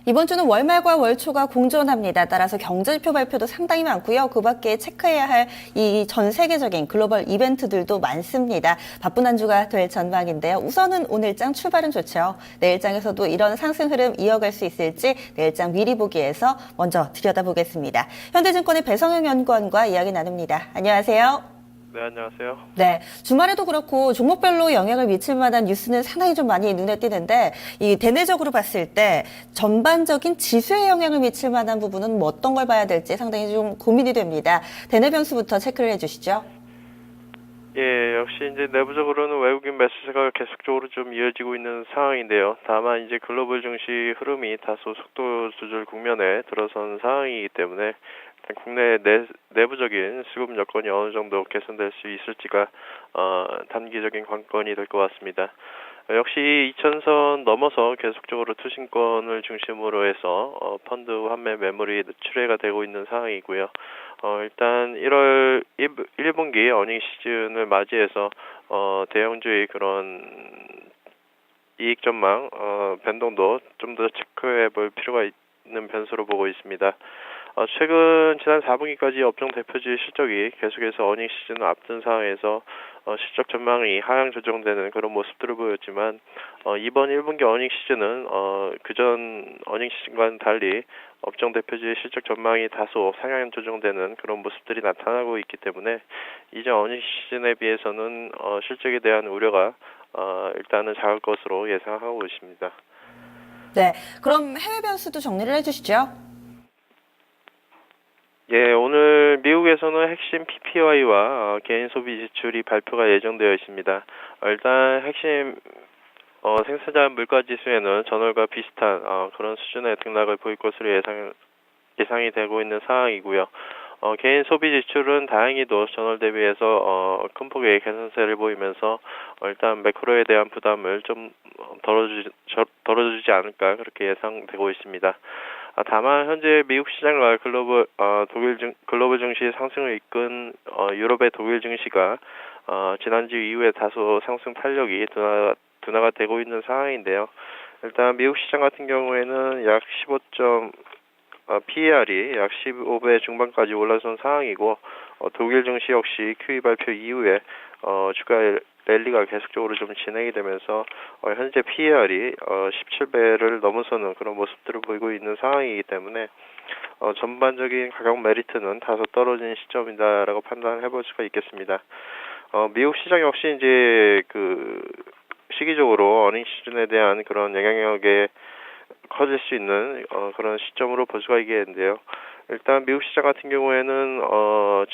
이번 주는 월말과 월초가 공존합니다. 따라서 경제지표 발표도 상당히 많고요. 그 밖에 체크해야 할 이 전 세계적인 글로벌 이벤트들도 많습니다. 바쁜 한 주가 될 전망인데요. 우선은 오늘장 출발은 좋죠. 내일장에서도 이런 상승 흐름 이어갈 수 있을지 내일장 미리 보기에서 먼저 들여다보겠습니다. 현대증권의 배성영 연구원과 이야기 나눕니다. 안녕하세요. 네, 안녕하세요. 네, 주말에도 그렇고 종목별로 영향을 미칠 만한 뉴스는 상당히 좀 많이 눈에 띄는데 이 대내적으로 봤을 때 전반적인 지수에 영향을 미칠 만한 부분은 뭐 어떤 걸 봐야 될지 상당히 좀 고민이 됩니다. 대내 변수부터 체크를 해주시죠. 예, 역시 이제 내부적으로는 외국인 매수세가 계속적으로 좀 이어지고 있는 상황인데요. 다만 이제 글로벌 증시 흐름이 다소 속도 조절 국면에 들어선 상황이기 때문에 국내 내부적인 수급 여건이 어느 정도 개선될 수 있을지가 단기적인 관건이 될 것 같습니다. 역시 2000선 넘어서 계속적으로 투신권을 중심으로 해서 펀드 환매 매물이 출회가 되고 있는 상황이고요. 일단 1분기 어닝 시즌을 맞이해서 대형주의 그런 이익 전망 변동도 좀 더 체크해 볼 필요가 있는 변수로 보고 있습니다. 최근 지난 4분기까지 업종 대표주의 실적이 계속해서 어닝 시즌을 앞둔 상황에서 실적 전망이 하향 조정되는 그런 모습들을 보였지만 이번 1분기 어닝 시즌은 그전 어닝 시즌과는 달리 업종 대표주의 실적 전망이 다소 상향 조정되는 그런 모습들이 나타나고 있기 때문에 이제 어닝 시즌에 비해서는 실적에 대한 우려가 일단은 작을 것으로 예상하고 있습니다. 네, 그럼 해외 변수도 정리를 해주시죠. 예, 오늘 미국에서는 핵심 PPI와 개인 소비 지출이 발표가 예정되어 있습니다. 일단 핵심 생산자 물가 지수에는 전월과 비슷한 그런 수준의 등락을 보일 것으로 예상이 되고 있는 상황이고요. 개인 소비 지출은 다행히도 전월 대비해서 큰 폭의 개선세를 보이면서 일단 매크로에 대한 부담을 좀 덜어주지 않을까 그렇게 예상되고 있습니다. 다만 현재 미국 시장과 글로벌 증시 상승을 이끈 유럽의 독일 증시가 지난주 이후에 다소 상승 탄력이 둔화가 되고 있는 상황인데요. 일단 미국 시장 같은 경우에는 약 15점 PER이 약 15배 중반까지 올라선 상황이고 독일 증시 역시 QE 발표 이후에 주가 랠리가 계속적으로 좀 진행이 되면서 현재 PER이 17배를 넘어서는 그런 모습들을 보이고 있는 상황이기 때문에 전반적인 가격 메리트는 다소 떨어진 시점이다라고 판단해 볼 수가 있겠습니다. 미국 시장 역시 이제 그 시기적으로 어닝 시즌에 대한 그런 영향력에 커질 수 있는 그런 시점으로 볼 수가 있겠는데요. 일단 미국 시장 같은 경우에는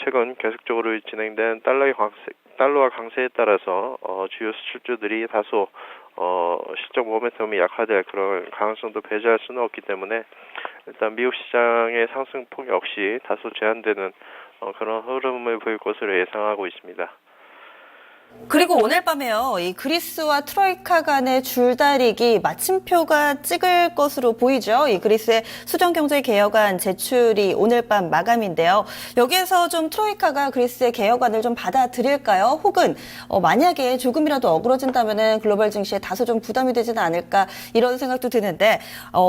최근 계속적으로 진행된 달러와 강세에 따라서 주요 수출주들이 다소 실적 모멘텀이 약화될 그런 가능성도 배제할 수는 없기 때문에 일단 미국 시장의 상승폭 역시 다소 제한되는 그런 흐름을 보일 것으로 예상하고 있습니다. 그리고 오늘 밤에요. 이 그리스와 트로이카 간의 줄다리기 마침표가 찍을 것으로 보이죠. 이 그리스의 수정경제개혁안 제출이 오늘 밤 마감인데요. 여기에서 좀 트로이카가 그리스의 개혁안을 좀 받아들일까요? 혹은 만약에 조금이라도 어그러진다면은 글로벌 증시에 다소 좀 부담이 되지는 않을까 이런 생각도 드는데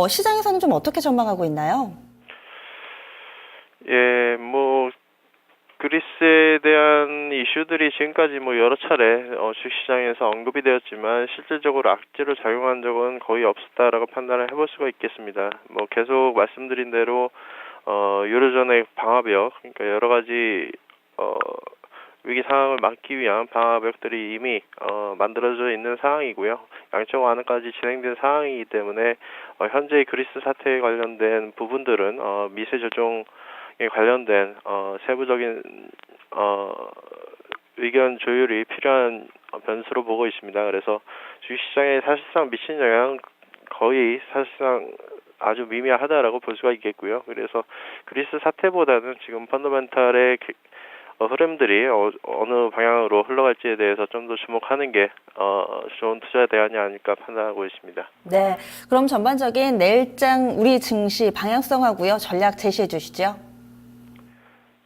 시장에서는 좀 어떻게 전망하고 있나요? 예, 그리스에 대한 이슈들이 지금까지 여러 차례 주식시장에서 언급이 되었지만 실질적으로 악재로 작용한 적은 거의 없었다라고 판단을 해볼 수가 있겠습니다. 계속 말씀드린 대로 유로존의 방화벽, 그러니까 여러 가지 위기 상황을 막기 위한 방화벽들이 이미 만들어져 있는 상황이고요. 양적 완화까지 진행된 상황이기 때문에 현재 그리스 사태에 관련된 부분들은 미세 조정 관련된 세부적인 의견 조율이 필요한 변수로 보고 있습니다. 그래서 주식시장에 사실상 미친 영향은 거의 사실상 아주 미미하다라고 볼 수가 있겠고요. 그래서 그리스 사태보다는 지금 펀더멘탈의 흐름들이 어느 방향으로 흘러갈지에 대해서 좀 더 주목하는 게 좋은 투자 대안이 아닐까 판단하고 있습니다. 네, 그럼 전반적인 내일장 우리 증시 방향성하고요. 전략 제시해 주시죠.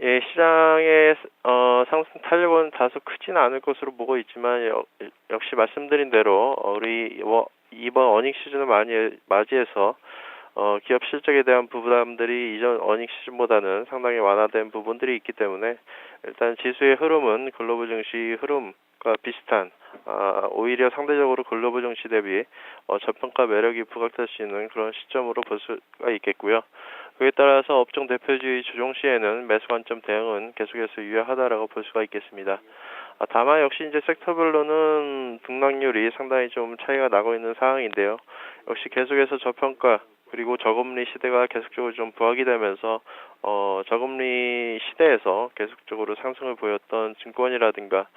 예, 시장의 상승 탄력은 다소 크지는 않을 것으로 보고 있지만 역시 말씀드린 대로 우리 이번 어닝 시즌을 맞이해서 기업 실적에 대한 부담들이 이전 어닝 시즌보다는 상당히 완화된 부분들이 있기 때문에 일단 지수의 흐름은 글로벌 증시 흐름과 비슷한 오히려 상대적으로 글로벌 증시 대비 저평가 매력이 부각될 수 있는 그런 시점으로 볼 수가 있겠고요. 그에 따라서 업종 대표주의 주종 시에는 매수 관점 대응은 계속해서 유효하다라고 볼 수가 있겠습니다. 다만 역시 이제 섹터별로는 등락률이 상당히 좀 차이가 나고 있는 상황인데요. 역시 계속해서 저평가 그리고 저금리 시대가 계속적으로 좀 부각이 되면서 저금리 시대에서 계속적으로 상승을 보였던 증권이라든가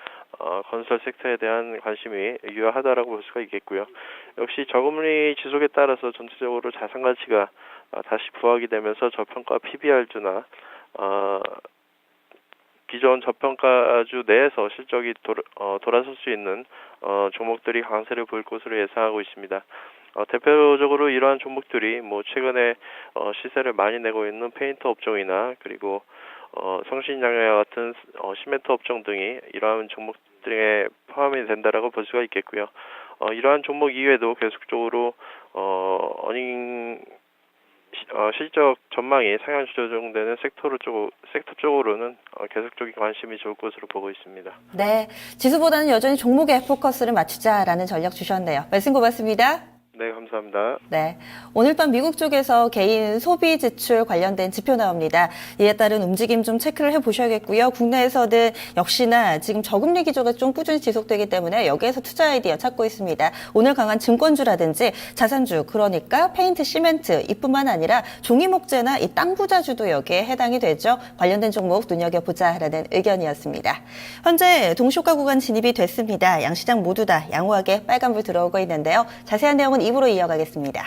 건설 섹터에 대한 관심이 유효하다라고 볼 수가 있겠고요. 역시 저금리 지속에 따라서 전체적으로 자산 가치가 다시 부각이 되면서 저평가 PBR주나 기존 저평가주 내에서 실적이 돌아설 수 있는 종목들이 강세를 보일 것으로 예상하고 있습니다. 대표적으로 이러한 종목들이 최근에 시세를 많이 내고 있는 페인트 업종이나 그리고 성신양해와 같은 시멘트 업종 등이 이러한 종목들에 포함이 된다라고 볼 수가 있겠고요. 이러한 종목 이외에도 계속적으로 어닝 실적 전망이 상향 조정되는 섹터 쪽으로는 계속적인 관심이 좋을 것으로 보고 있습니다. 네, 지수보다는 여전히 종목에 포커스를 맞추자라는 전략 주셨네요. 말씀 고맙습니다. 네, 감사합니다. 네, 오늘 밤 미국 쪽에서 개인 소비 지출 관련된 지표 나옵니다. 이에 따른 움직임 좀 체크를 해보셔야겠고요. 국내에서는 역시나 지금 저금리 기조가 좀 꾸준히 지속되기 때문에 여기에서 투자 아이디어 찾고 있습니다. 오늘 강한 증권주라든지 자산주, 그러니까 페인트, 시멘트 이뿐만 아니라 종이목재나 이 땅 부자주도 여기에 해당이 되죠. 관련된 종목 눈여겨보자라는 의견이었습니다. 현재 동시효과 구간 진입이 됐습니다. 양시장 모두 다 양호하게 빨간불 들어오고 있는데요. 자세한 내용은 2부로 이어가겠습니다.